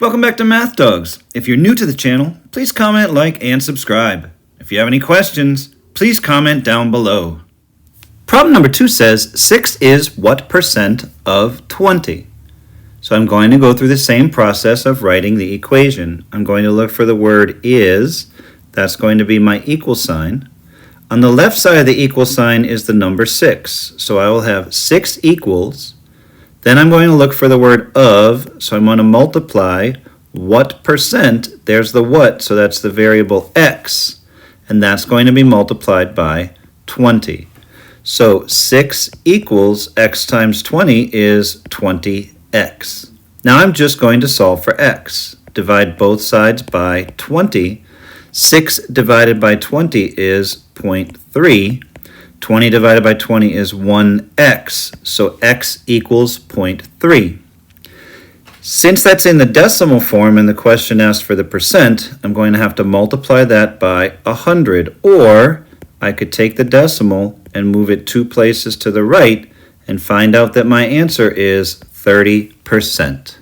Welcome back to Math Dogs. If you're new to the channel, please comment, like, and subscribe. If you have any questions, please comment down below. Problem number 2 says 6 is what percent of 20? So I'm going to go through the same process of writing the equation. I'm going to look for the word is. That's going to be my equal sign. On the left side of the equal sign is the number 6. So I will have 6 equals. Then I'm going to look for the word of, so I'm going to multiply what percent, there's the what, so that's the variable x, and that's going to be multiplied by 20. So 6 equals x times 20 is 20x. Now I'm just going to solve for x. Divide both sides by 20. 6 divided by 20 is 0.3. 20 divided by 20 is 1x, so x equals 0.3. Since that's in the decimal form and the question asks for the percent, I'm going to have to multiply that by 100, or I could take the decimal and move it 2 places to the right and find out that my answer is 30%.